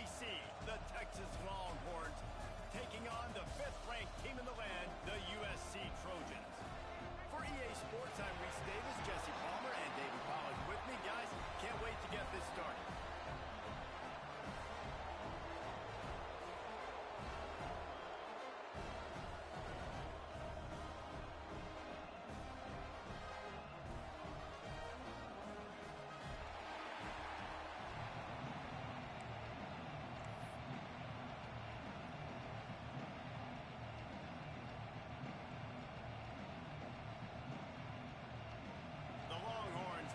SEC, the Texas Longhorns, taking on the 5th-ranked team in the land, the USC Trojans. For EA Sports, I'm Reese Davis, Jesse Palmer, and David Pollack with me. Guys, can't wait to get this started.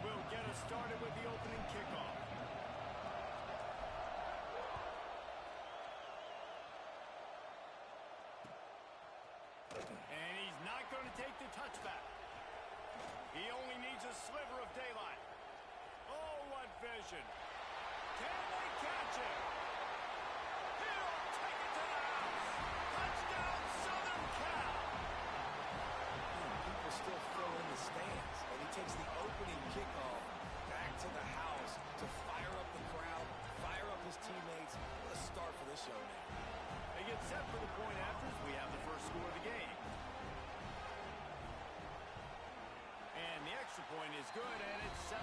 Will get us started with the opening kickoff. And he's not going to take the touchback. He only needs a sliver of daylight. Oh, what vision. Can they catch it? He'll take it to the house. Touchdown, Southern Cal. People still fill in the stands, and he takes the opening kickoff back to the house to fire up the crowd, fire up his teammates. What a start for this young man. They get set for the point afters. We have the first score of the game. And the extra point is good, and it's 7-0.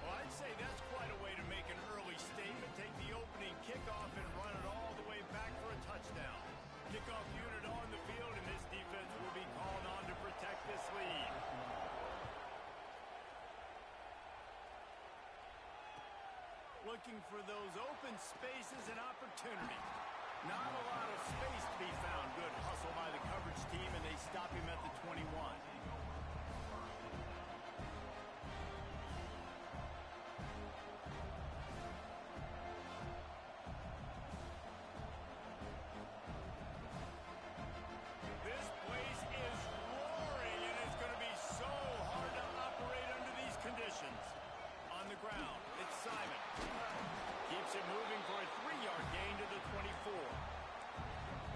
Well, I'd say that's quite a way to make an early statement. Take the opening kickoff and run it all the way back for a touchdown. Kickoff unit on the field, and this defense will be called on to protect this lead. Looking for those open spaces and opportunities. Not a lot of space to be found. Good hustle by the coverage team, and they stop him at the 21. This place is roaring, and it's going to be so hard to operate under these conditions. On the ground, it's Simon. Keeps it moving for a 3-yard gain to the 24.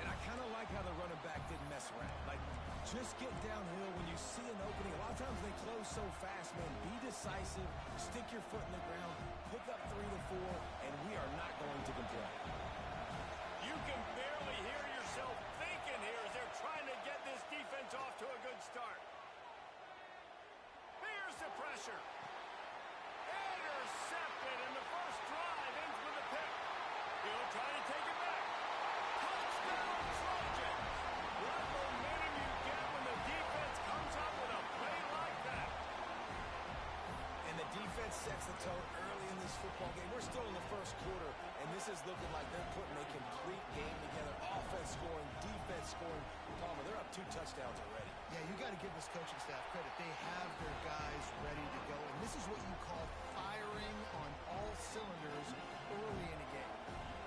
And I kind of like how the running back didn't mess around. Like, just get downhill when you see an opening. A lot of times they close so fast, man. Be decisive, stick your foot in the ground, pick up 3 to 4, and we are not going to complain. You can barely hear yourself thinking here as they're trying to get this defense off to a good start. Here's the pressure. Intercepted, and the first drive ends with a pick. He'll try to take it back. Touchdown, Trojans! What momentum you get when the defense comes up with a play like that. And the defense sets the tone early in this football game. We're still in the first quarter, and this is looking like they're putting a complete game together. Offense scoring, defense scoring. Palmer, they're up 2 touchdowns already. Yeah, you got to give this coaching staff credit. They have their guys ready to go, and this is what you call firing on all cylinders early in the game.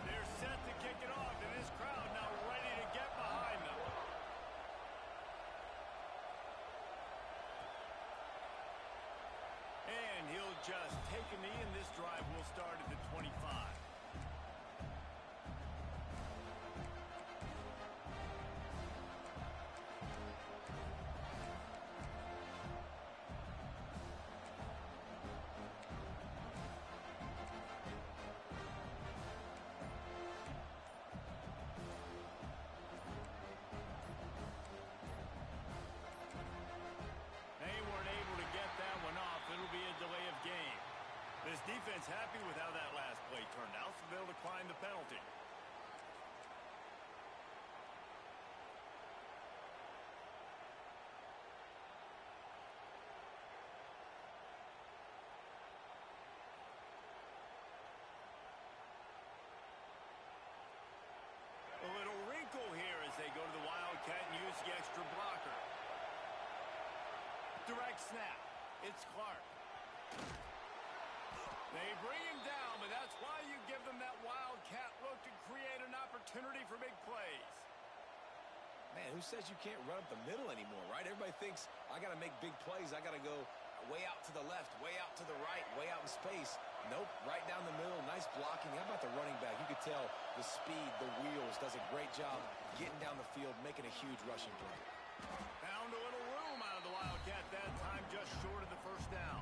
They're set to kick it off, and this crowd now ready to get behind them. And he'll just take a knee, and this drive will start at the 25. It'll be a delay of game. This defense happy with how that last play turned out, so they'll decline the penalty. A little wrinkle here as they go to the Wildcat and use the extra blocker. Direct snap. It's Clark. They bring him down, but that's why you give them that Wildcat look to create an opportunity for big plays. Man, who says you can't run up the middle anymore, right? Everybody thinks, I got to make big plays. I got to go way out to the left, way out to the right, way out in space. Nope, right down the middle. Nice blocking. How about the running back? You could tell the speed, the wheels, does a great job getting down the field, making a huge rushing play. Found a little room out of the Wildcat that time, just short of the first down.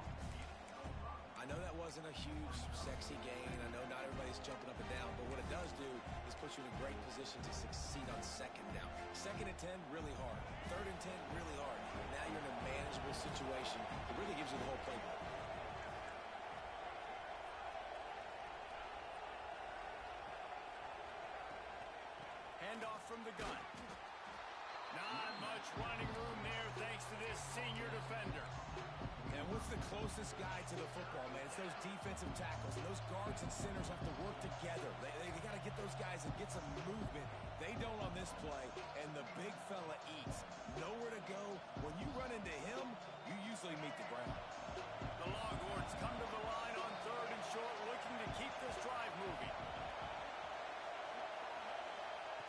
I know that wasn't a huge, sexy gain. I know not everybody base jumping up and down, but what it does do is put you in a great position to succeed on second down. Second and 10, really hard. Third and 10, really hard. Now you're in a manageable situation. It really gives you the whole playbook. Handoff from the gun. Not much running room there thanks to this senior defender. And what's the closest guy to the football, man? It's those defensive tackles. And those guards and centers have to work together. They got to get those guys and get some movement. They don't on this play, and the big fella eats. Nowhere to go. When you run into him, you usually meet the ground. The Longhorns come to the line on 3rd and short, looking to keep this drive moving.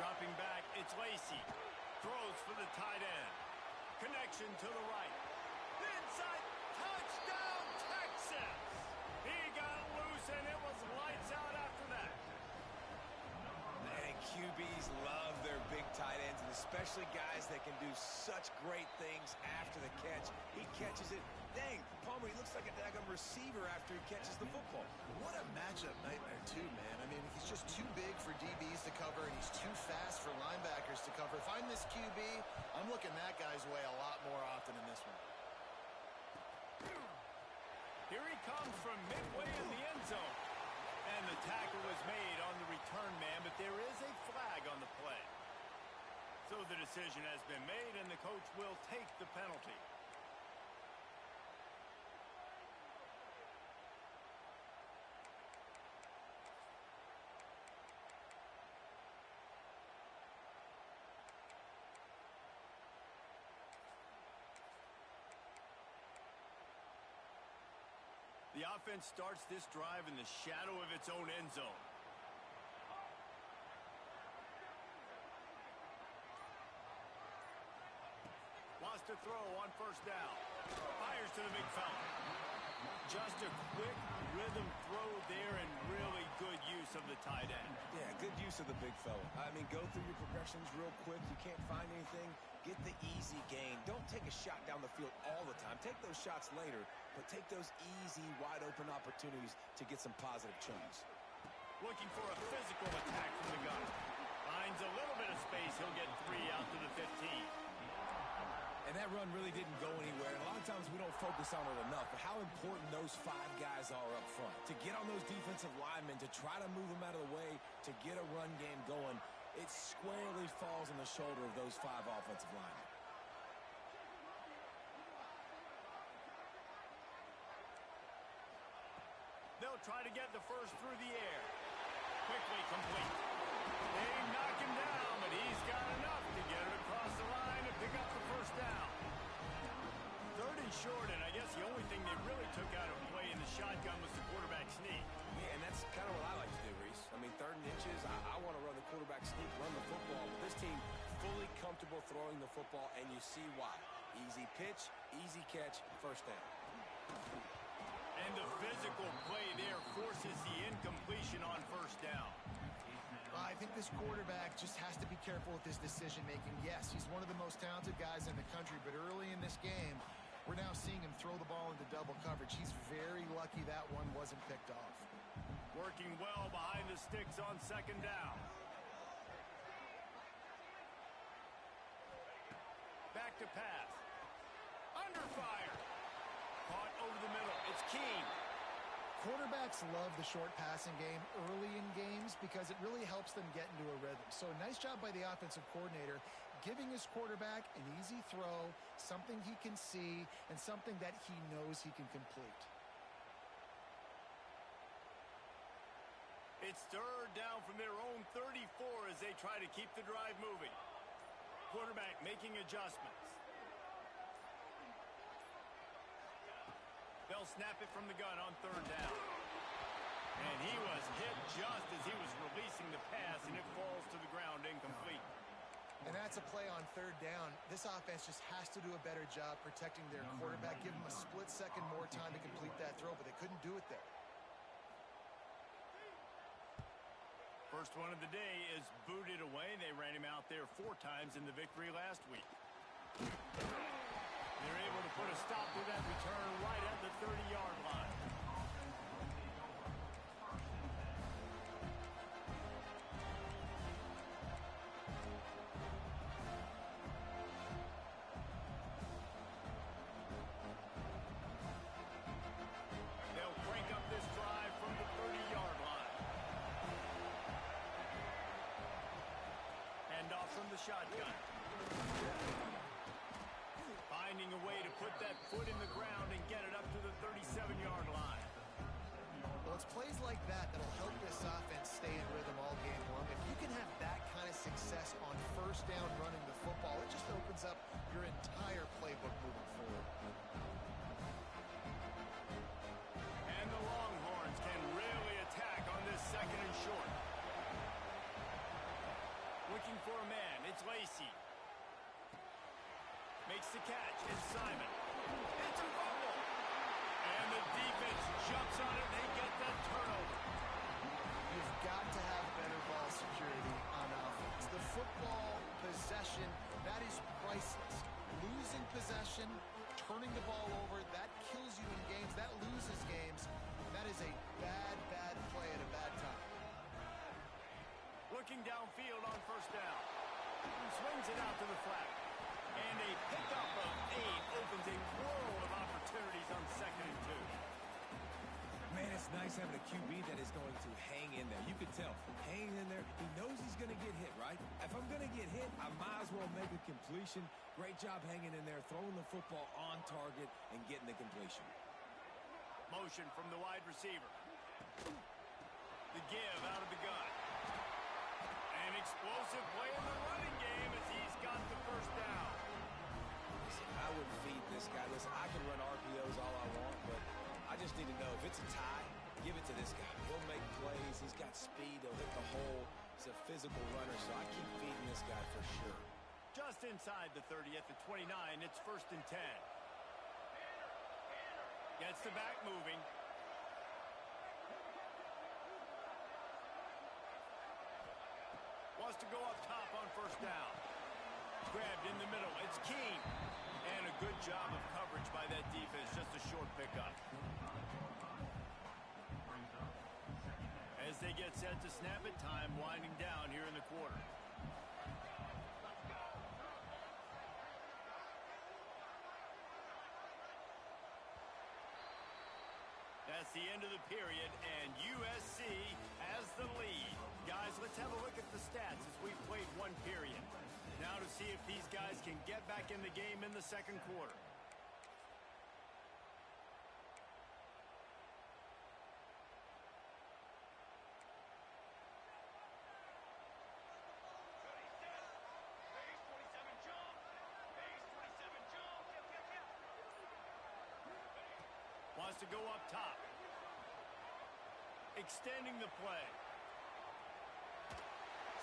Dropping back, it's Lacey. Throws for the tight end. Connection to the right. Inside, touchdown, Texas! He got loose, and it was lights out after that. Man, QBs love their big tight ends, and especially guys that can do such great things after the catch. He catches it. Dang, Palmer, he looks like a daggone receiver after he catches the football. What a matchup nightmare, too, man. I mean, he's just too big for DBs to cover, and he's too fast for linebackers to cover. If I'm this QB, I'm looking that guy's way a lot more often in this one. Here he comes from midway in the end zone. And the tackle was made on the return man, but there is a flag on the play. So the decision has been made, and the coach will take the penalty. The offense starts this drive in the shadow of its own end zone. Lost a throw on 1st down. Fires to the big fella. Just a quick rhythm throw there and really good use of the tight end. Yeah, good use of the big fella. I mean, go through your progressions real quick. You can't find anything. Get the easy gain. Don't take a shot down the field all the time. Take those shots later, but take those easy, wide-open opportunities to get some positive chunks. Looking for a physical attack from the gun. Finds a little bit of space. He'll get 3 out to the 15. And that run really didn't go anywhere. And a lot of times we don't focus on it enough, but how important those 5 guys are up front. To get on those defensive linemen, to try to move them out of the way, to get a run game going, it squarely falls on the shoulder of those 5 offensive linemen. They'll try to get the first through the air. Quickly complete. They knock him down, but he's got enough to get it across the line and pick up the 1st down. 3rd and short, and I guess the only thing they really took out of play in the shotgun was the quarterback sneak. Yeah, and that's kind of what I like to do, Reese. I mean, 3rd and inches, I want to run the quarterback sneak, run the football, but this team fully comfortable throwing the football, and you see why. Easy pitch, easy catch, 1st down. And the physical play there forces the incompletion on 1st down. I think this quarterback just has to be careful with his decision-making. Yes, he's one of the most talented guys in the country, but early in this game, we're now seeing him throw the ball into double coverage. He's very lucky that one wasn't picked off. Working well behind the sticks on 2nd down. Back to pass. Under fire. Caught over the middle. It's King. Quarterbacks love the short passing game early in games because it really helps them get into a rhythm. So nice job by the offensive coordinator giving his quarterback an easy throw, something he can see, and something that he knows he can complete. It's 3rd down from their own 34 as they try to keep the drive moving. Quarterback making adjustments. They'll snap it from the gun on 3rd down. And he was hit just as he was releasing the pass, and it falls to the ground incomplete. And that's a play on 3rd down. This offense just has to do a better job protecting their quarterback. Give him a split second more time to complete that throw, but they couldn't do it there. First one of the day is booted away. They ran him out there 4 times in the victory last week. They're able to put a stop to that return right at the 30-yard line. shotgun. Finding a way to put that foot in the ground and get it up to the 37-yard line. Well, it's plays like that that'll help this offense stay in rhythm all game long. If you can have that kind of success on first down running the football, it just opens up your entire playbook moving forward. And the Longhorns can really attack on this second and short. Looking for a man, it's Lacey. Makes the catch, it's Simon. It's a fumble. And the defense jumps on it, and they get that turnover. You've got to have better ball security on offense. The football possession, that is priceless. Losing possession, turning the ball over, that kills you in games, that loses games. That is a bad, bad play at a bad time. Looking downfield on first down. He swings it out to the flat. And a pickup of 8 opens a world of opportunities on second and 2. Man, it's nice having a QB that is going to hang in there. You can tell, hanging in there, he knows he's going to get hit, right? If I'm going to get hit, I might as well make a completion. Great job hanging in there, throwing the football on target and getting the completion. Motion from the wide receiver. The give out of the gun. An explosive play in the running game as he's got the first down. Listen, I wouldn't feed this guy. Listen, I can run RPOs all I want, but I just need to know if it's a tie, give it to this guy. He'll make plays. He's got speed. He'll hit the hole. He's a physical runner, so I keep feeding this guy for sure. Just inside the 30 at the 29, it's first and 10. Gets the back moving. Wants to go up top on first down. Grabbed in the middle. It's Keene. And a good job of coverage by that defense. Just a short pickup. As they get set to snap it, time winding down here in the quarter. That's the end of the period, and USC has the lead. Guys, let's have a look at the stats as we've played one period. Now to see if these guys can get back in the game in the second quarter. Wants to go up top. Extending the play.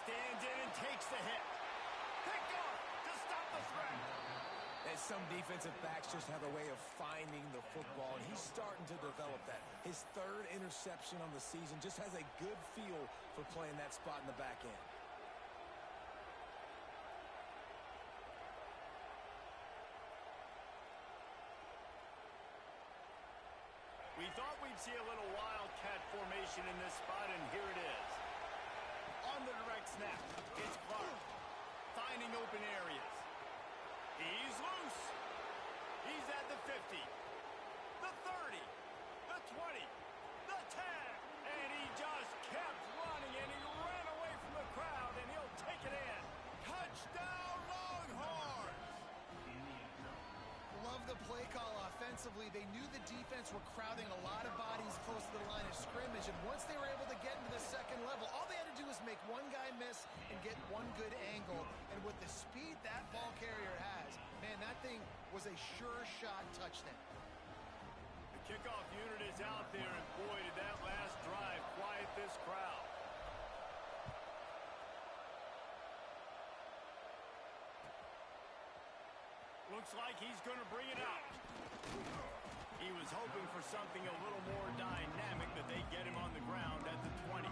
Stands in and takes the hit. Picked off to stop the threat. And some defensive backs just have a way of finding the football, and he's starting to develop that. His third interception on the season just has a good feel for playing that spot in the back end. We thought we'd see a little wildcat formation in this spot, and here it is. On the direct snap, it's Clark. Finding open areas. He's loose. He's at the 50. The 30. The 20. The 10. And he just kept running, and he ran away from the crowd, and he'll take it in. Touchdown, Longhorns! Love the play call offensively. They knew the defense were crowding a lot of bodies close to the line of scrimmage, and once they were able to get into the second level, all they had to do was make one guy miss and get one good angle. And with the speed that ball carrier has, man, that thing was a sure shot touchdown. The kickoff unit is out there, and boy, did that last drive quiet this crowd. Looks like he's going to bring it out. He was hoping for something a little more dynamic, but they get him on the ground at the 20.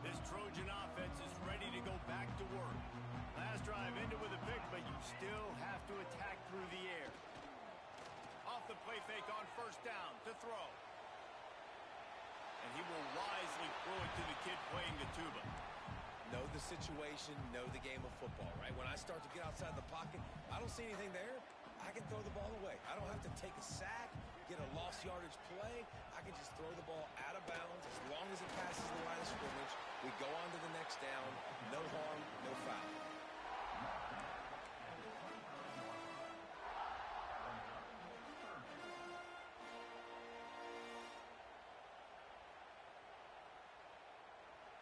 This Trojan offense is ready to go back to work. Last drive ended with a pick, but you still have to attack through the air. Off the play fake on first down to throw. And he will wisely throw it to the kid playing the tuba. Know the situation, know the game of football, right? When I start to get outside the pocket, I don't see anything there. I can throw the ball away. I don't have to take a sack, get a lost yardage play. I can just throw the ball out of bounds. As long as it passes the line of scrimmage, we go on to the next down. No harm, no foul.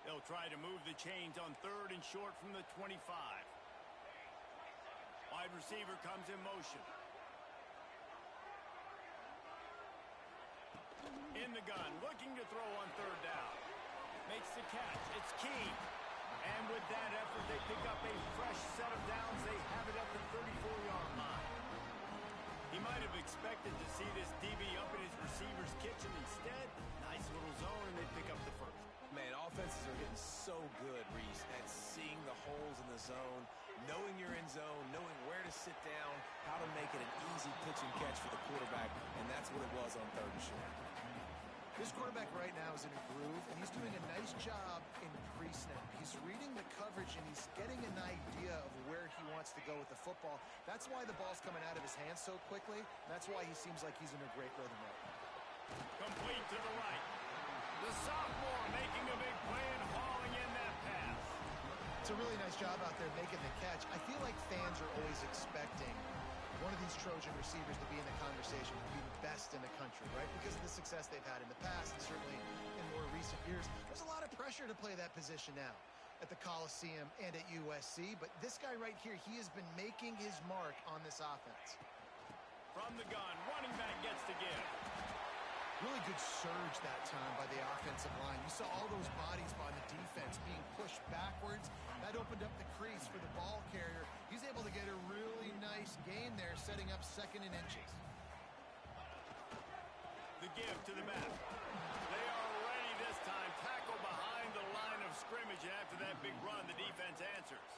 They'll try to move the chains on 3rd and short from the 25. Wide receiver comes in motion. In the gun, looking to throw on 3rd down. Makes the catch. It's key. And with that effort, they pick up a fresh set of downs. They have it at the 34-yard line. He might have expected to see this DB up in his receiver's kitchen. Instead, nice little zone, and they pick up the first. Man, offenses are getting so good, Reese, at seeing the holes in the zone, knowing your end zone, knowing where to sit down, how to make it an easy pitch and catch for the quarterback, and that's what it was on 3rd and short. This quarterback right now is in a groove, and he's doing a nice job in pre-snap. He's reading the coverage, and he's getting an idea of where he wants to go with the football. That's why the ball's coming out of his hands so quickly. That's why he seems like he's in a great rhythm right now. Complete to the right. The sophomore making a big play and hauling in that pass. It's a really nice job out there making the catch. I feel like fans are always expecting one of these Trojan receivers to be in the conversation for being best in the country, right? Because of the success they've had in the past and certainly in more recent years. There's a lot of pressure to play that position now at the Coliseum and at USC, but this guy right here, he has been making his mark on this offense. From the gun, running back gets to give. Really good surge that time by the offensive line. You saw all those bodies by the defense being pushed backwards. That opened up the crease for the ball carrier. He's able to get a really nice gain there, setting up 2nd and inches. The give to the back. They are ready this time. Tackle behind the line of scrimmage, and after that big run, the defense answers.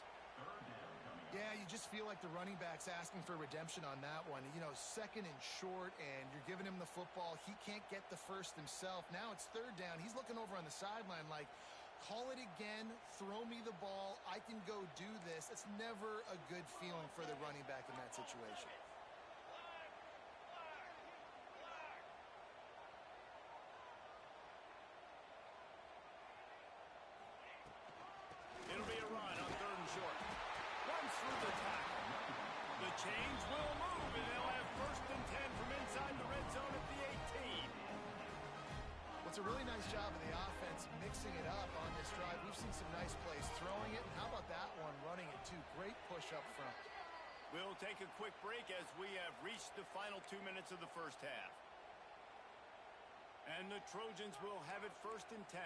Yeah, you just feel like the running back's asking for redemption on that one. You know, 2nd and short, and you're giving him the football. He can't get the first himself. Now it's 3rd down. He's looking over on the sideline like, call it again, throw me the ball, I can go do this. It's never a good feeling for the running back in that situation. It'll be a run on 3rd and short. Runs through the tackle. The chains will move, and they'll have 1st and 10 from inside the red zone at the 18. Well, it's a really nice job of the offense mixing it up on this drive. We've seen some nice plays throwing it. How about that one running it too? Great push up front. We'll take a quick break as we have reached the final 2 minutes of the first half. And the Trojans will have it 1st and 10.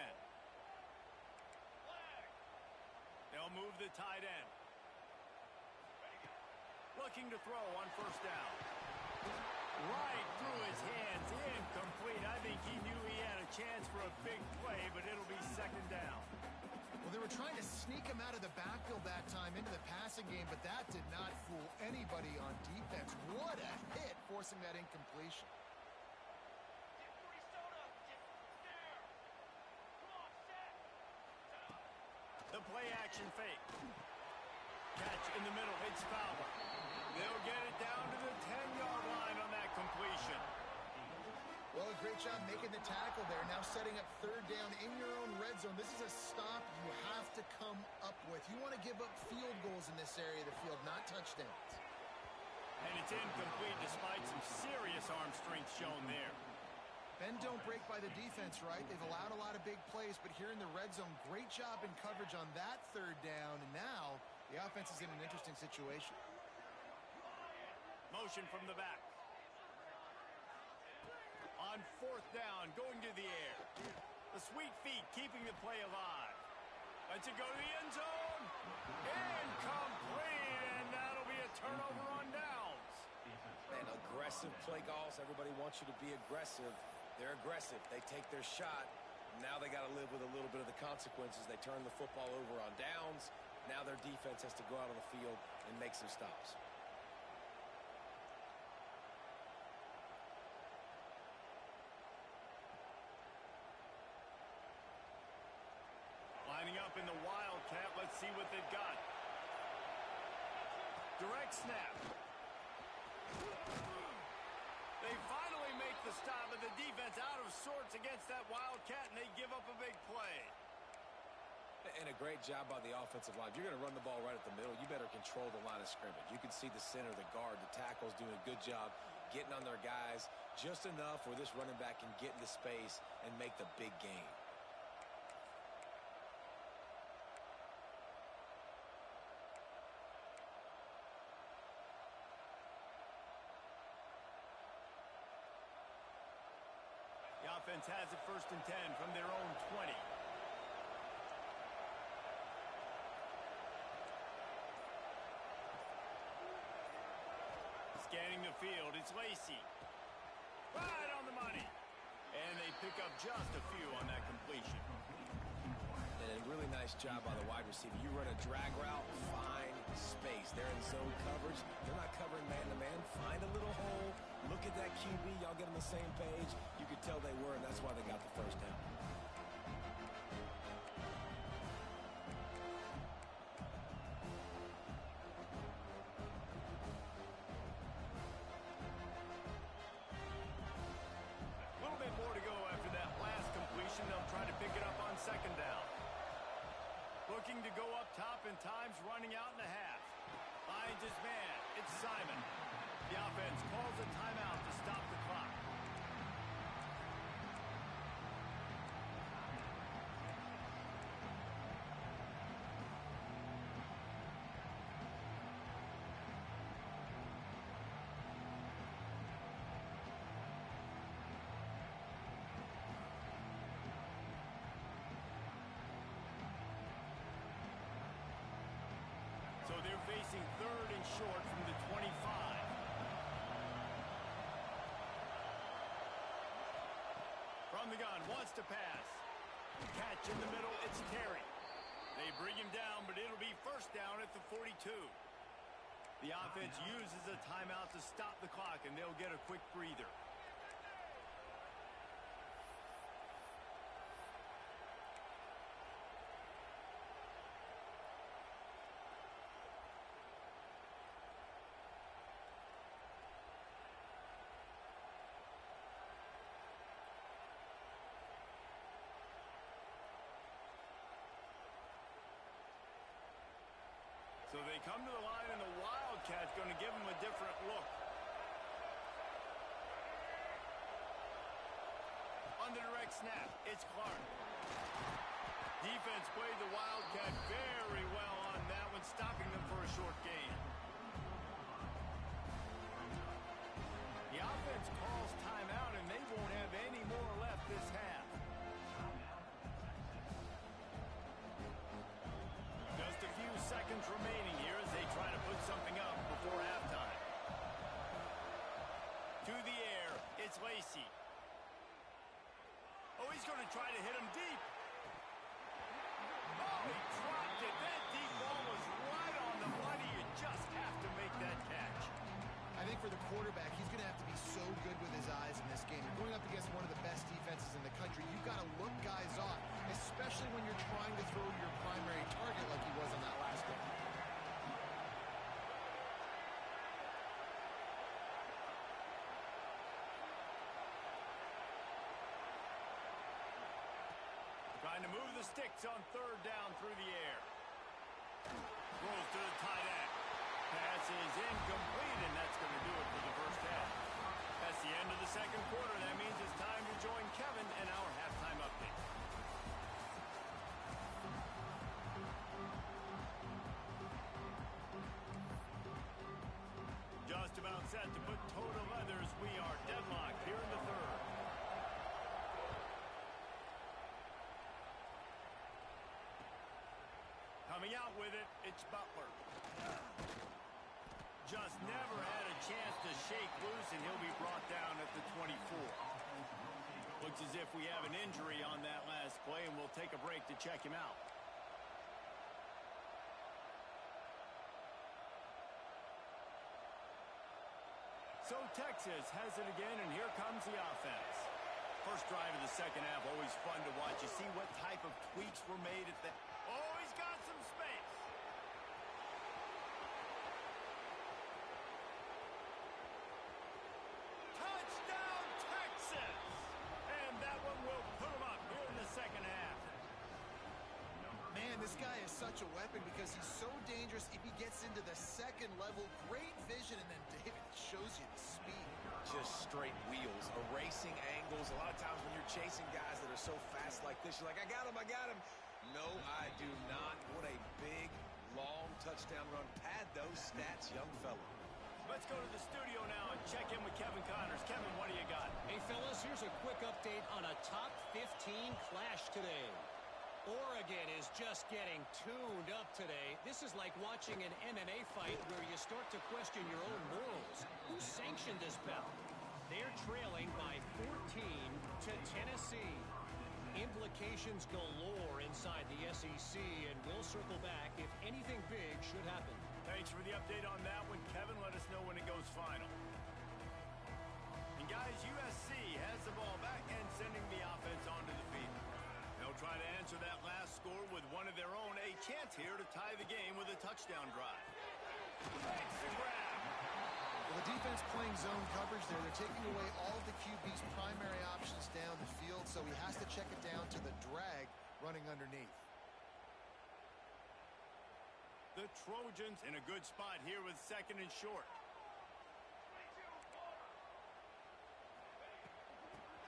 They'll move the tight end. Looking to throw on 1st down. Right through his hands, incomplete. I think he knew he had a chance for a big play, but it'll be 2nd down. Well, they were trying to sneak him out of the backfield that time into the passing game, but that did not fool anybody on defense. What a hit, forcing that incompletion. The play action fake. Catch in the middle. It's Pple. They'll get it down to the 10-yard line on that completion. Well, a great job making the tackle there. Now setting up 3rd down in your own red zone. This is a stop you have to come up with. You want to give up field goals in this area of the field, not touchdowns. And it's incomplete despite some serious arm strength shown there. Bend don't break by the defense, right? They've allowed a lot of big plays, but here in the red zone, great job in coverage on that 3rd down. And now the offense is in an interesting situation. Motion from the back. On 4th down, going to the air. The sweet feet keeping the play alive. Lets it go to the end zone. Incomplete, and that'll be a turnover on downs. Man, aggressive play calls. Everybody wants you to be aggressive. They're aggressive. They take their shot. Now they got to live with a little bit of the consequences. They turn the football over on downs. Now their defense has to go out on the field and make some stops. Lining up in the Wildcat. Let's see what they've got. Direct snap. the defense out of sorts against that Wildcat, and they give up a big play. And a great job by the offensive line. If you're going to run the ball right at the middle, you better control the line of scrimmage. You can see the center, the guard, the tackles doing a good job getting on their guys just enough where this running back can get into space and make the big gain. The offense has it 1st and 10 from their own 20. Scanning the field, it's Lacy. Right on the money. And they pick up just a few on that completion. And a really nice job by the wide receiver. You run a drag route, find space. They're in zone coverage. They're not covering man-to-man. Find a little hole. Look at that QB. Y'all get on the same page. You could tell they were, and that's why they got the first down. A little bit more to go after that last completion. They'll try to pick it up on 2nd down. Looking to go up top, and time's running out in the half. Finds his man. It's Simon. The offense calls a timeout to stop the clock. So they're facing 3rd and short from the 25. From the gun, wants to pass. Catch in the middle, it's Terry. They bring him down, but it'll be 1st down at the 42. The offense uses a timeout to stop the clock, and they'll get a quick breather. So they come to the line, and the Wildcat's going to give them a different look. On the direct snap, it's Clark. Defense played the Wildcat very well on that one, stopping them for a short gain. The offense calls timeout, and they won't have any more left this half. Just a few seconds remaining here as they try to put something up before halftime. To the air, it's Lacy. Oh, he's going to try to hit him deep. Oh, he dropped it. That deep ball was right on the money. You just have to make that catch. I think for the quarterback, he's going to have to be so good with his eyes in this game. You're going up against one of the best defenses in the country. You've got to look guys off, especially when you're trying to throw your primary target like he was on that last one. Trying to move the sticks on 3rd down through the air. Throws to the tight end. Pass is incomplete, and that's going to do it for the 1st half. That's the end of the 2nd quarter. That means it's time to join Kevin in our halftime update. Just about set to put toe to leathers. We are deadlocked here in the 3rd. Coming out with it, it's Butler. Just never had a chance to shake loose, and he'll be brought down at the 24. Looks as if we have an injury on that last play, and we'll take a break to check him out. So Texas has it again, and here comes the offense. First drive of the 2nd half, always fun to watch. You see what type of tweaks were made at the... Oh, he's got some space. Touchdown, Texas! is such a weapon because he's so dangerous if he gets into the second level. Great vision, and then David shows you the speed. Just straight wheels, erasing angles. A lot of times when you're chasing guys that are so fast like this, you're like, I got him, I got him. No, I do not. What a big, long touchdown run. Pad those stats, young fella. Let's go to the studio now and check in with Kevin Connors. Kevin, what do you got? Hey, fellas, here's a quick update on a top 15 clash today. Oregon is just getting tuned up today. This is like watching an MMA fight where you start to question your own morals. Who sanctioned this bout? They're trailing by 14 to Tennessee. Implications galore inside the SEC, and we'll circle back if anything big should happen. Thanks for the update on that one, Kevin. Let us know when it goes final. And guys, USC has the ball back and sending the offense onto the field. They'll try to answer that last score with one of their own. A chance here to tie the game with a touchdown drive. Makes the grab. Well, the defense playing zone coverage there. They're taking away all of the QB's primary options down the field, so he has to check it down to the drag running underneath. The Trojans in a good spot here with second and short.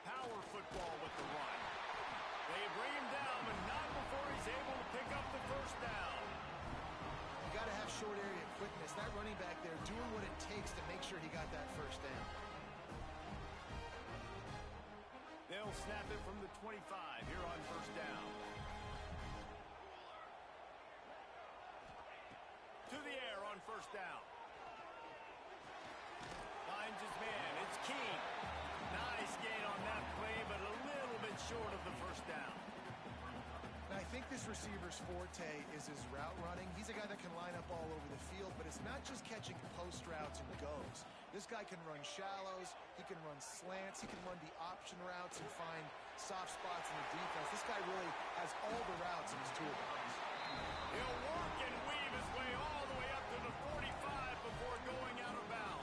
Power football with the run. They bring him down, but not before he's able to pick up the first down. You got to have short area quickness. That running back there doing what it takes to make sure he got that first down. They'll snap it from the 25 here on first down. To the air on first down. Finds his man. It's King. Nice gain on that play, but a little bit short of the first down. Now, I think this receiver's forte is his route running. He's a guy that can line up all over the field, but it's not just catching post routes and goes. This guy can run shallows. He can run slants. He can run the option routes and find soft spots in the defense. This guy really has all the routes in his toolbox. He'll work and weave his way all the way up to the 45 before going out of bounds.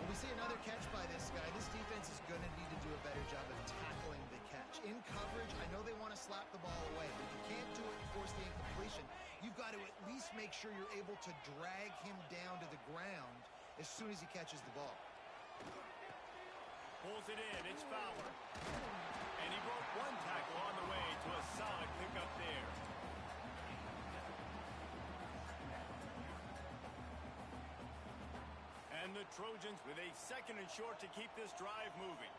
When we see another catch by this guy, this defense is going to need to do a better job of tackling the catch. In coverage, I know they want to slap the ball away, but if you can't do it and force the incompletion, you've got to at least make sure you're able to drag him down to the ground as soon as he catches the ball. Pulls it in. It's Fowler. And he broke one tackle on the way to a solid pickup there. And the Trojans with a second and short to keep this drive moving.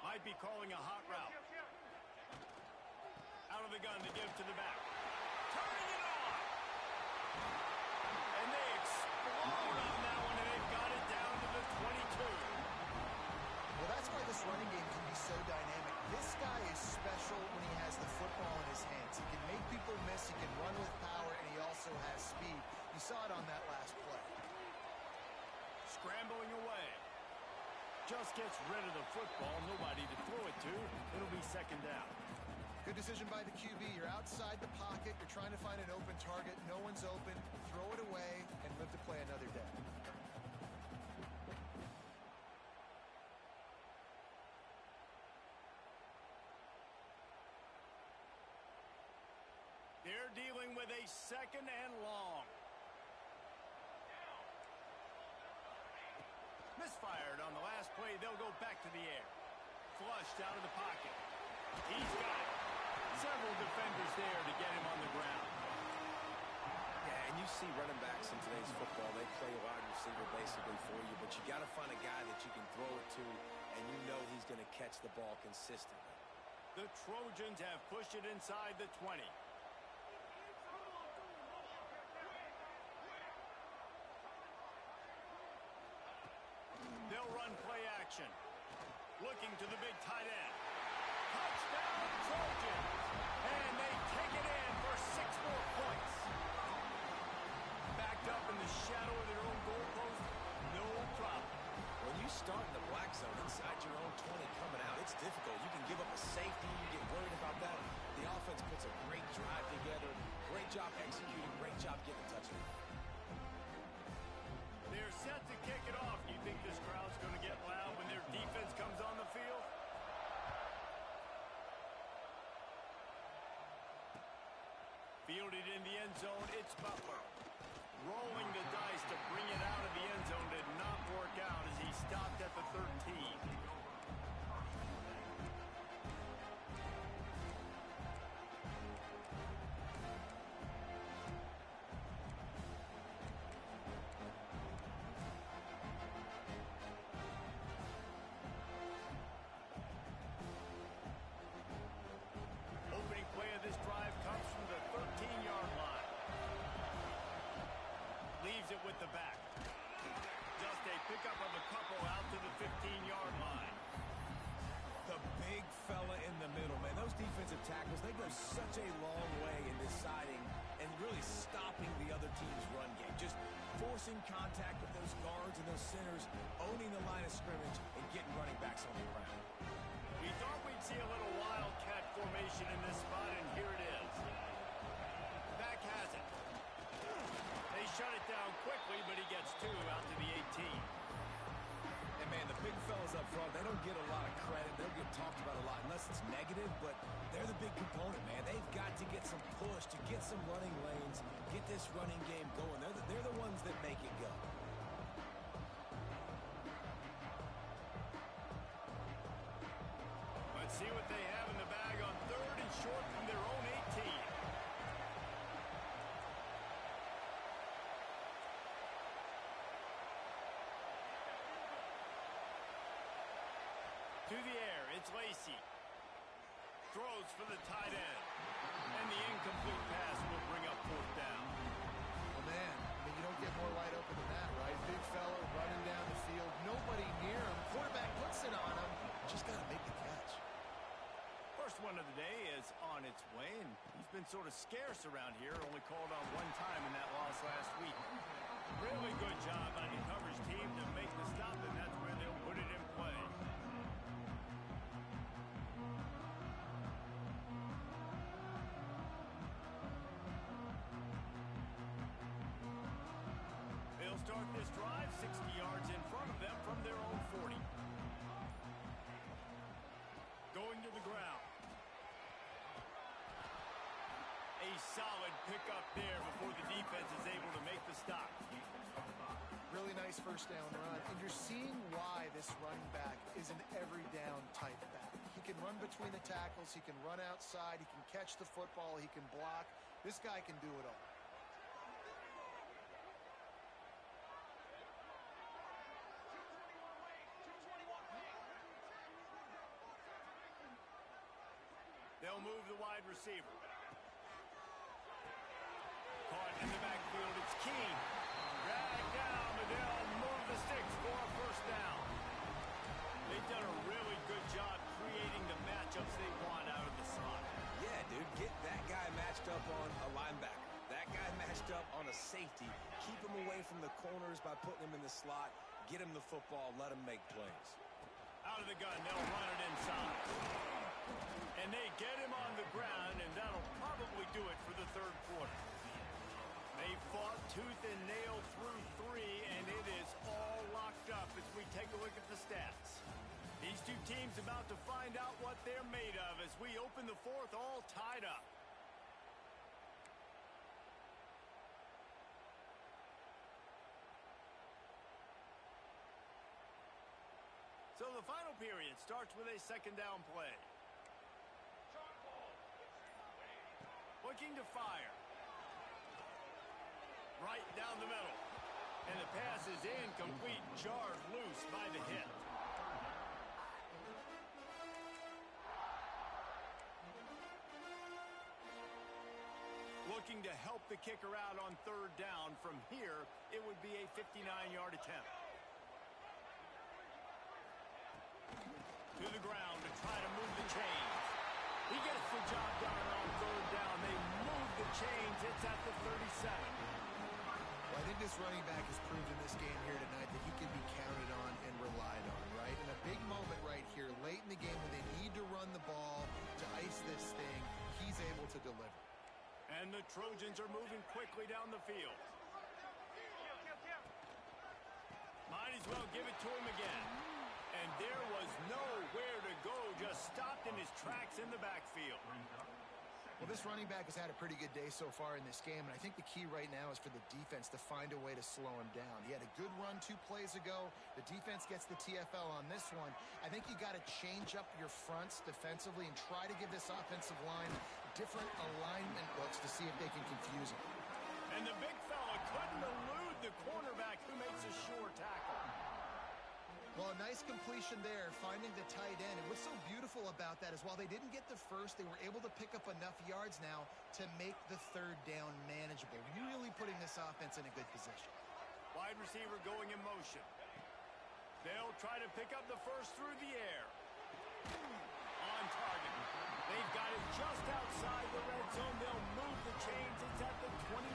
Might be calling a hot route. Out of the gun to give to the back. Turning it on! And they explode on that one, and they've got it down to the 22. Well, that's why this running game can be so dynamic. This guy is special when he has the football in his hands. He can make people miss, he can run with power, and he also has speed. You saw it on that last play. Scrambling away. Just gets rid of the football. Nobody to throw it to. It'll be second down. Good decision by the QB. You're outside the pocket. You're trying to find an open target. No one's open. Throw it away and live to play another day. They're dealing with a second and long. Misfired on the last play. They'll go back to the air. Flushed out of the pocket. He's got it. Several defenders there to get him on the ground. Yeah, and you see running backs in today's football, they play wide receiver basically for you, but you got to find a guy that you can throw it to, and you know he's going to catch the ball consistently. The Trojans have pushed it inside the 20. They'll run play action. Looking to the big tight end. Touchdown Trojans! And they take it in for 6 more points. Backed up in the shadow of their own goalpost, no problem. When you start in the black zone inside your own 20 coming out, it's difficult. You can give up a safety, you get worried about that. The offense puts a great drive together. Great job executing, great job getting a touchdown. They're set to kick it off. You think this crowd's going to get loud when their defense Fielded in the end zone, it's Pple. Rolling the dice to bring it out of the end zone did not work out as he stopped at the 13. Opening play of this drive comes from the 13-yard line. Leaves it with the back. Just a pickup of a couple out to the 15-yard line. The big fella in the middle, man. Those defensive tackles, they go such a long way in deciding and really stopping the other team's run game. Just forcing contact with those guards and those centers, owning the line of scrimmage, and getting running backs on the ground. We thought we'd see a little wildcat formation in this spot, and here it is. Back has it. They shut it down quickly, but he gets two out to the 18. And, man, the big fellas up front, they don't get a lot of credit. They don't get talked about a lot unless it's negative, but they're the big component, man. They've got to get some push, to get some running lanes, get this running game going. They're the ones that make it go. Let's see what they have in the bag on 3rd and short from their own 18. To the air, it's Lacey. Throws for the tight end. And the incomplete pass will bring up 4th down. Well, man, I mean, you don't get more wide open than that, right? Big fella running down the field, nobody near him. Quarterback puts it on him. Just got to make the catch. First one of the day is on its way, and he's been sort of scarce around here. Only called on one time in that loss last week. Really good job by the coverage team to make the stop, and that's where they'll put it in play. They'll start this drive 60 yards in front of them from their own 40. Going to the ground. A solid pickup there before the defense is able to make the stop. Really nice first down run. And you're seeing why this running back is an every down type back. He can run between the tackles. He can run outside. He can catch the football. He can block. This guy can do it all. They'll move the wide receiver. Caught in the backfield, it's King. Dragged down, but they'll move the sticks for a first down. They've done a really good job creating the matchups they want out of the slot. Yeah, dude, get that guy matched up on a linebacker. That guy matched up on a safety. Keep him away from the corners by putting him in the slot. Get him the football, let him make plays. Out of the gun, they'll run it inside. And they get him on the ground, and that'll probably do it for the 3rd quarter. They fought tooth and nail through 3, and it is all locked up as we take a look at the stats. These two teams about to find out what they're made of as we open the 4th all tied up. So the final period starts with a 2nd down play. Looking to fire. Right down the middle. And the pass is incomplete, jarred loose by the hit. Looking to help the kicker out on 3rd down. From here, it would be a 59-yard attempt. To the ground to try to move the chains. He gets the job done on 3rd down. They move the chains. It's at the 37. Well, I think this running back has proved in this game here tonight that he can be counted on and relied on, right? In a big moment right here, late in the game when they need to run the ball to ice this thing, he's able to deliver. And the Trojans are moving quickly down the field. Might as well give it to him again. And there was nowhere to go, just stopped in his tracks in the backfield. Well, this running back has had a pretty good day so far in this game, and I think the key right now is for the defense to find a way to slow him down. He had a good run 2 plays ago. The defense gets the TFL on this one. I think you got to change up your fronts defensively and try to give this offensive line different alignment looks to see if they can confuse him. And the big fella couldn't elude the cornerback who makes a sure tackle. Well, a nice completion there, finding the tight end. And what's so beautiful about that is while they didn't get the first, they were able to pick up enough yards now to make the 3rd down manageable. Really putting this offense in a good position. Wide receiver going in motion. They'll try to pick up the first through the air. On target. They've got it just outside the red zone. They'll move the chains. It's at the 21.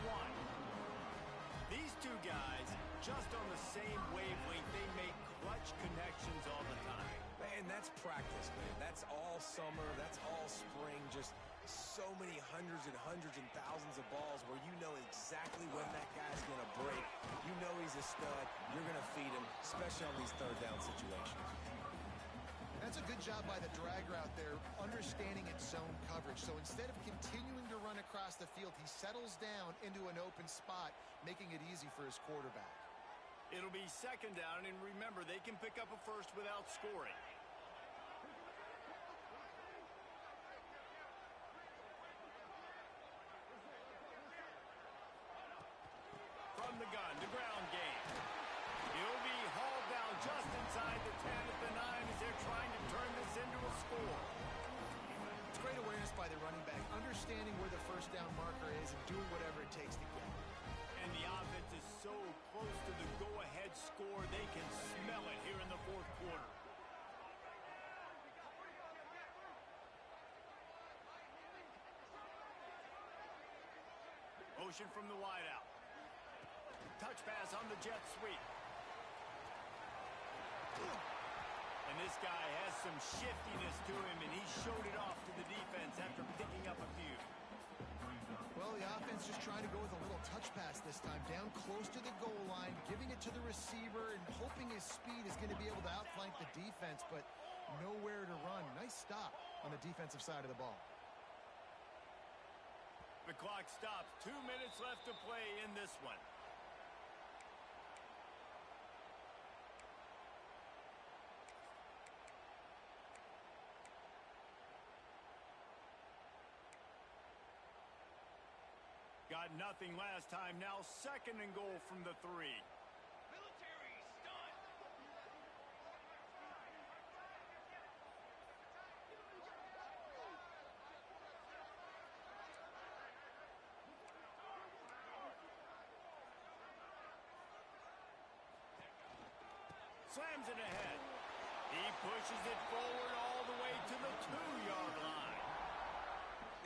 These two guys, just on the same wavelength, they make clutch connections all the time. Man, that's practice, man. That's all summer. That's all spring. Just so many hundreds and thousands of balls where you know exactly when that guy's going to break. You know he's a stud. You're going to feed him, especially on these 3rd down situations. That's a good job by the drag route there, understanding its zone coverage. So instead of continuing to run across the field, he settles down into an open spot, making it easy for his quarterback. It'll be 2nd down, and remember, they can pick up a first without scoring. From the gun, the ground game. He'll be hauled down just inside the 10 at the 9 as they're trying to turn this into a score. It's great awareness by the running back, understanding where the 1st down marker is and doing whatever it takes to get it. And the offense is so close to the go-ahead score, they can smell it here in the 4th quarter. Motion from the wideout. Touch pass on the jet sweep. And this guy has some shiftiness to him, and he showed it off to the defense after picking up a few. Well, the offense just trying to go with a little touch pass this time, down close to the goal line, giving it to the receiver and hoping his speed is going to be able to outflank the defense, but nowhere to run. Nice stop on the defensive side of the ball. The clock stops. 2 minutes left to play in this one. Got nothing last time. Now 2nd and goal from the 3. Military stunt. Slams it ahead. He pushes it forward all the way to the 2-yard line.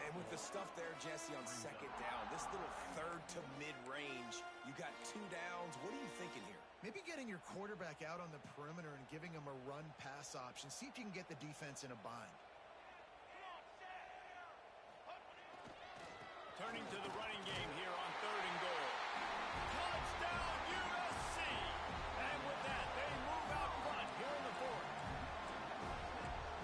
And with the stuff there, Jesse, on 2nd down, this little 3rd to mid-range, you got 2 downs. What are you thinking here? Maybe getting your quarterback out on the perimeter and giving him a run-pass option. See if you can get the defense in a bind. Turning to the running game here on 3rd and goal. Touchdown, USC! And with that, they move out front here in the 4th.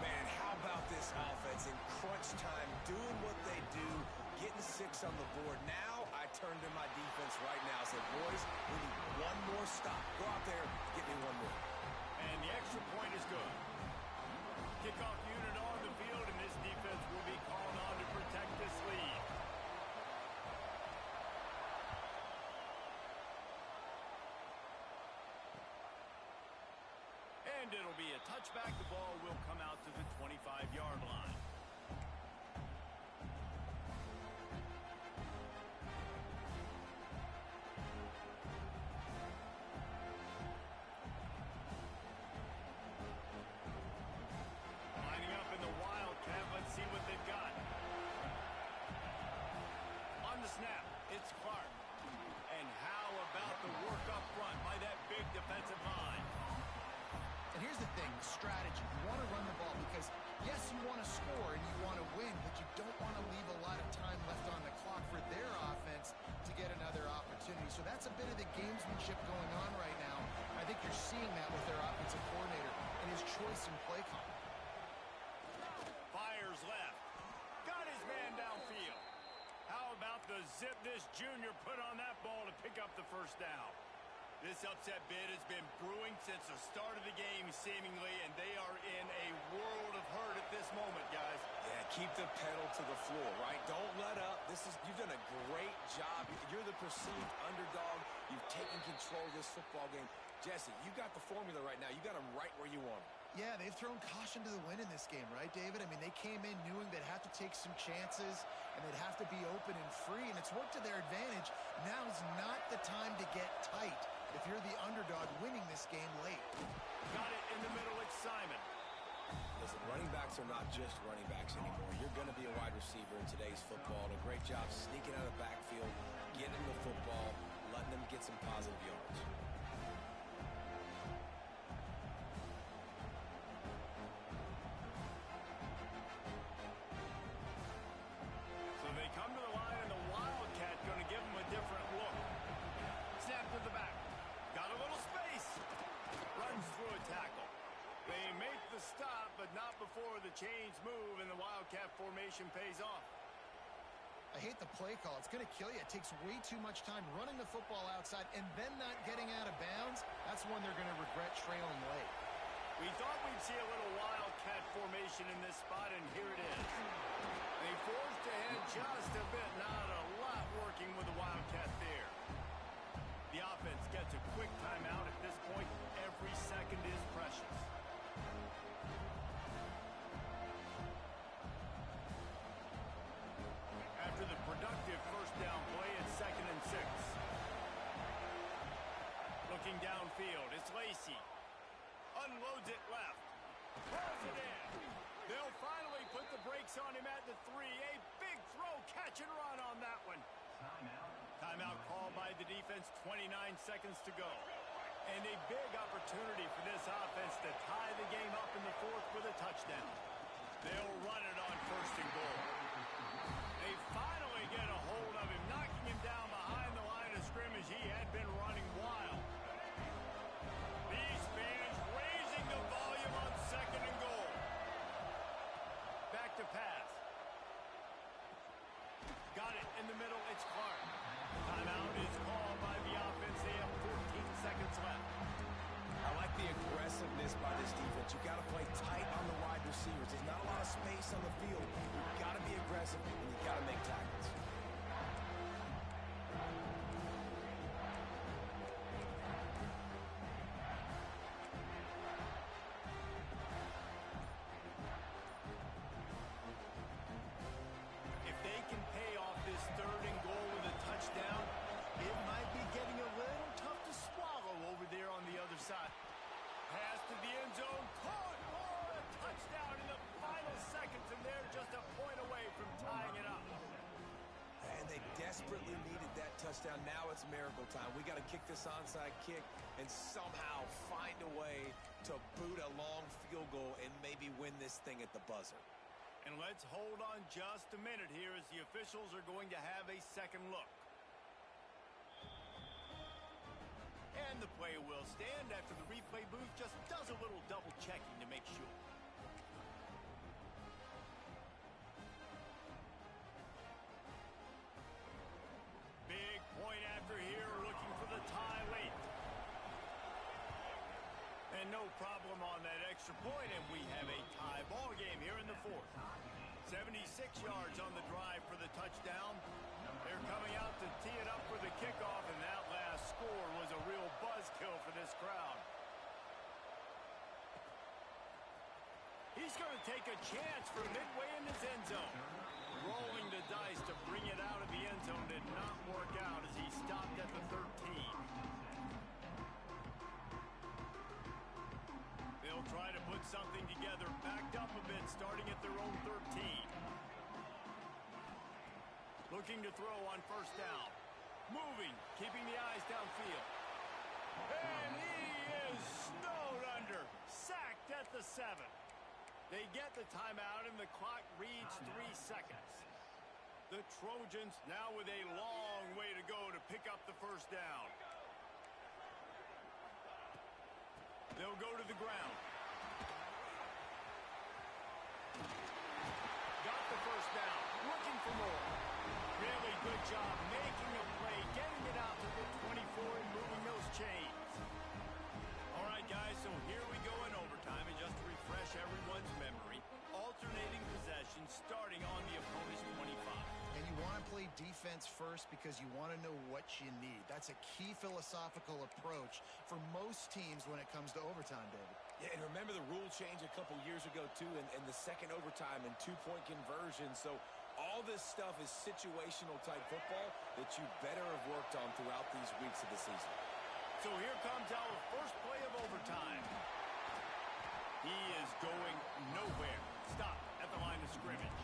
Man, how about this offense in crunch time, doing what they do, getting 6 on the board. Now I turn to my defense right now and say, boys, we need one more stop. Go out there, get me one more. And the extra point is good. Kickoff unit on the field, and this defense will be called on to protect this lead. And it'll be a touchback. The ball will come out to the 25-yard line. Lining up in the Wildcat. Let's see what they've got. On the snap, it's Clark. And how about the work up front by that big defensive line? And here's the thing, strategy. You want to run the ball because, yes, you want to score and you want to win, but you don't want to leave a lot of time left on the clock for their offense to get another opportunity. So that's a bit of the gamesmanship going on right now. I think you're seeing that with their offensive coordinator and his choice in play calling. Fires left. Got his man downfield. The zip this junior put on that ball to pick up the first down. This upset bid has been brewing since the start of the game, seemingly, and they are in a world of hurt at this moment, guys. Yeah, keep the pedal to the floor, right? Don't let up. You've done a great job. You're the perceived underdog. You've taken control of this football game. Jesse, you got the formula right now. You got them right where you want them. Yeah, they've thrown caution to the wind in this game, right, David? I mean, they came in knowing they'd have to take some chances and they'd have to be open and free, and it's worked to their advantage. Now's not the time to get tight if you're the underdog winning this game late. Got it in the middle. It's Simon. Listen, running backs are not just running backs anymore. You're going to be a wide receiver in today's football. And a great job sneaking out of the backfield, getting them the football, letting them get some positive yards. So they come to the line, and the Wildcat going to give them a different look. Snap to the back. Got a little space. Runs through a tackle. They make the stop, but not before the chains move, and the Wildcat formation pays off. I hate the play call. It's going to kill you. It takes way too much time running the football outside and then not getting out of bounds. That's one they're going to regret trailing late. We thought we'd see a little Wildcat formation in this spot, and here it is. They forced ahead just a bit. Not a lot working with the Wildcat there. The offense gets a quick timeout. At this point, every second is precious. After the productive first down play, it's 2nd and 6. Looking downfield, it's Lacey. Unloads it left. Throws it in. They'll finally put the brakes on him at the 3. A big throw, catch and run on that one. Timeout called by the defense, 29 seconds to go. And a big opportunity for this offense to tie the game up in the 4th with a touchdown. They'll run it on 1st and goal. They finally get a hold of him, knocking him down behind the line of scrimmage. He had been running wild. These fans raising the volume on 2nd and goal. Back to pass. Got it in the middle. It's Clark. Timeout is called by the offense. They have 14 seconds left. I like the aggressiveness by this defense. You've got to play tight on the wide receivers. There's not a lot of space on the field. You've got to be aggressive, and you've got to make tackles. If they can pay off this 3rd and goal with a touchdown, it might be getting a little tough to swallow over there on the other side. Pass to the end zone. Caught. Oh, a touchdown in the final seconds, and they're just a point away from tying it up. And they desperately needed that touchdown. Now it's miracle time. We got to kick this onside kick and somehow find a way to boot a long field goal and maybe win this thing at the buzzer. And let's hold on just a minute here as the officials are going to have a second look. And the play will stand after the replay booth just does a little double checking to make sure. Big point after here, looking for the tie late. And no problem on that extra point, and we have a tie ball game here in the 4th. 76 yards on the drive for the touchdown. They're coming out to tee it up for the kickoff, and that last score was a real buzzkill for this crowd. He's going to take a chance from midway in his end zone. Rolling the dice to bring it out of the end zone did not work out as he stopped at the 13. They'll try to put something together, backed up a bit, starting at their own 13. Looking to throw on 1st down. Moving, keeping the eyes downfield. And he is snowed under. Sacked at the 7. They get the timeout, and the clock reads 3 seconds. The Trojans now with a long way to go to pick up the 1st down. They'll go to the ground. Got the 1st down. Looking for more. Really Good job making a play, getting it out to the 24 and moving those chains. All right, guys, so here we go in overtime. And just to refresh everyone's memory, alternating possession starting on the opponent's 25. And you want to play defense first because you want to know what you need. That's a key philosophical approach for most teams when it comes to overtime, David. Yeah, and remember the rule change a couple years ago, too, in the second overtime and two-point conversion. So all this stuff is situational type football that you better have worked on throughout these weeks of the season. So here comes our first play of overtime. He is going nowhere. Stop at the line of scrimmage.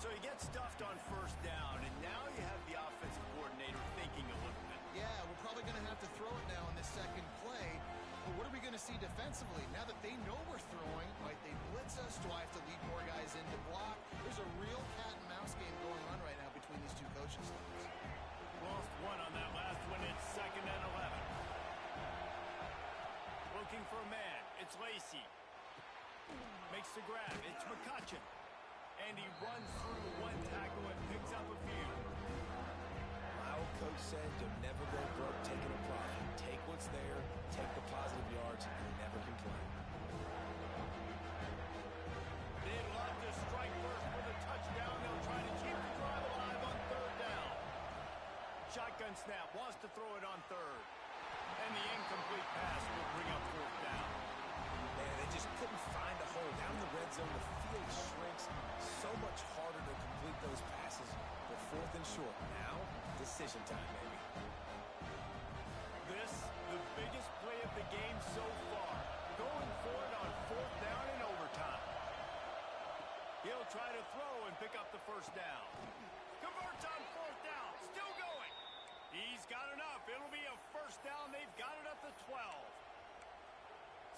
So he gets stuffed on first down, and now you have the offensive coordinator thinking a little bit. Yeah, we're probably going to have to throw it now in this second play. But what are we going to see defensively? Now that they know we're throwing, might they blitz us? Do I have to lead more guys in to block? There's a real cat and mouse game going on right now between these two coaching staffs. Lost one on that last one. It's 2nd and 11. Looking for a man. It's Lacey. Makes the grab. It's McCutcheon. And he runs through one tackle and picks up a few. My old coach said you'll never go broke taking a profit. Take what's there, take the positive yards, and never complain. They'd love to strike first with a touchdown. They'll try to keep the drive alive on 3rd down. Shotgun snap, wants to throw it on 3rd. And the incomplete pass will bring up 4th down. Man, they just couldn't find a hole. Down in the red zone, the field shrinks. So much harder to complete those passes. But 4th and short. Now, decision time, baby. This, the biggest play of the game so far. Going for it on 4th down in overtime. He'll try to throw and pick up the 1st down. Converts on 4th down. Still going. He's got enough. It'll be a 1st down. They've got it up to 12.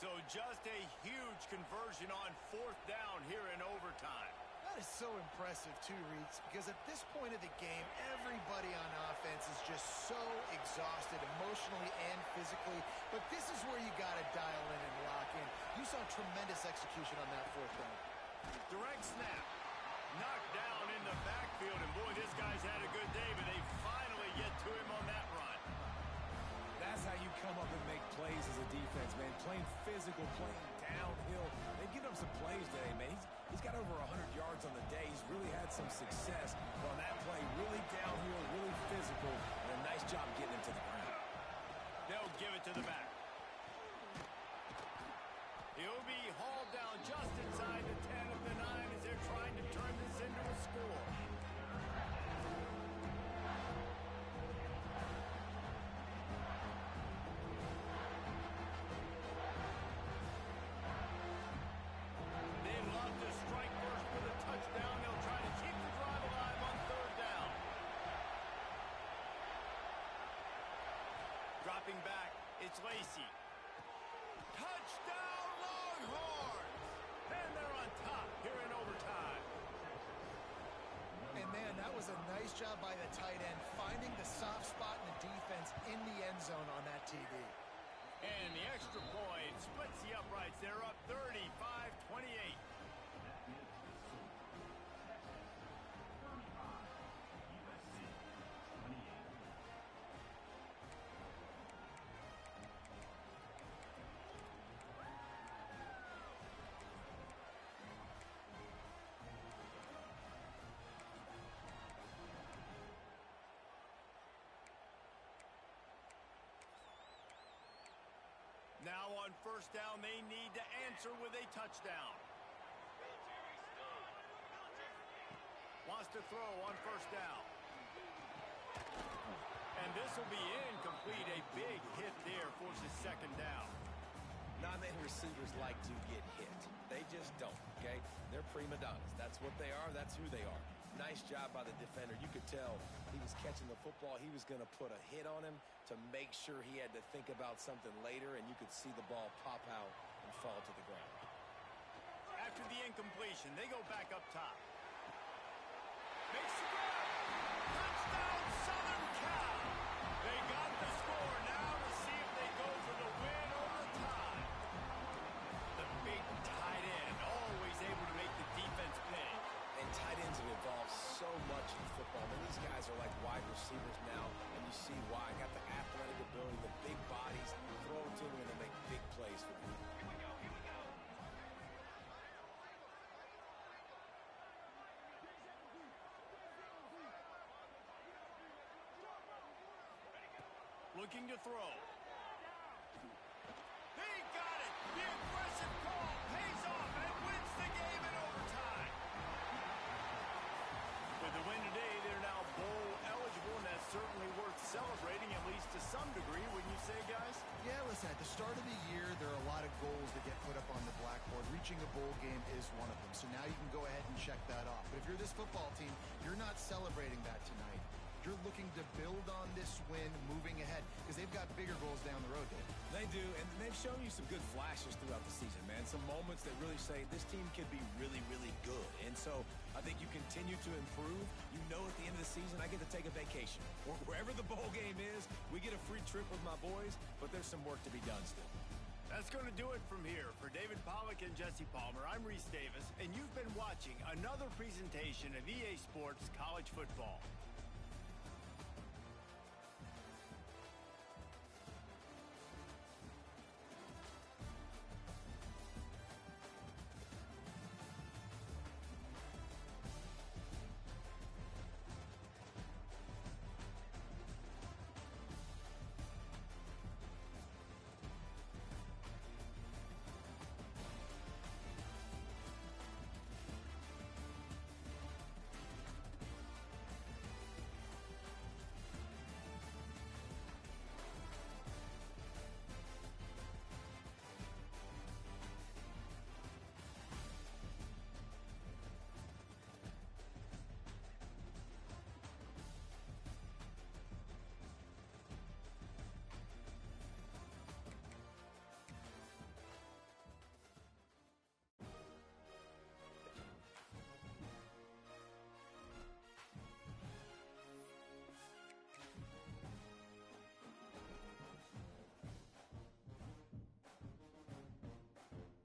So just a huge conversion on 4th down here in overtime. That is so impressive, too, Reeds, because at this point of the game, everybody on offense is just so exhausted emotionally and physically. But this is where you got to dial in and lock in. You saw tremendous execution on that 4th down. Direct snap. Knocked down in the backfield. And, boy, this guy's had a good day, but they finally get to him on that run. That's how you come up and make plays as a defense, man. Playing physical, playing downhill. They've given him some plays today, man. He's got over 100 yards on the day. He's really had some success. But on that play, really downhill, really physical, and a nice job getting him to the ground. They'll give it to the back. He'll be hauled down just inside the 10 of the 9 as they're trying to turn this into a score. They'd love to strike first with a touchdown. They'll try to keep the drive alive on 3rd down. Dropping back, it's Lacey. Touchdown, Longhorns! And they're on top here in overtime. And, man, that was a nice job by the tight end, finding the soft spot in the defense in the end zone on that TD. And the extra point splits the uprights. They're up 35-28. Now on 1st down, they need to answer with a touchdown. Wants to throw on 1st down. And this will be incomplete. A big hit there forces 2nd down. Not many receivers like to get hit. They just don't, okay? They're prima donnas. That's what they are. That's who they are. Nice job by the defender. You could tell he was catching the football. He was going to put a hit on him to make sure he had to think about something later, and you could see the ball pop out and fall to the ground. After the incompletion, they go back up top. Makes the grab. Touchdown, Southern Cal. They got the score now to see if they go for the win or the tie. The big tight end, always able to make the defense pay. And tight ends have evolved so much in football. I mean, these guys big bodies, throw it to them, and they make big plays for them. Here we go, here we go. Looking to throw. He got it. The aggressive call pays off and wins the game in overtime. With the win today, they're now bowl eligible, and that's certainly worth celebrating, at least to some degree, wouldn't you say, guys? Yeah, listen, at the start of the year, there are a lot of goals that get put up on the blackboard. Reaching a bowl game is one of them. So now you can go ahead and check that off. But if you're this football team, you're not celebrating that tonight. You're looking to build on this win moving ahead because they've got bigger goals down the road, Dave. They do, and they've shown you some good flashes throughout the season, man. Some moments that really say this team could be really, really good. And so I think you continue to improve. You know at the end of the season, I get to take a vacation. Or wherever the bowl game is, we get a free trip with my boys, but there's some work to be done still. That's going to do it from here. For David Pollack and Jesse Palmer, I'm Reese Davis, and you've been watching another presentation of EA Sports College Football.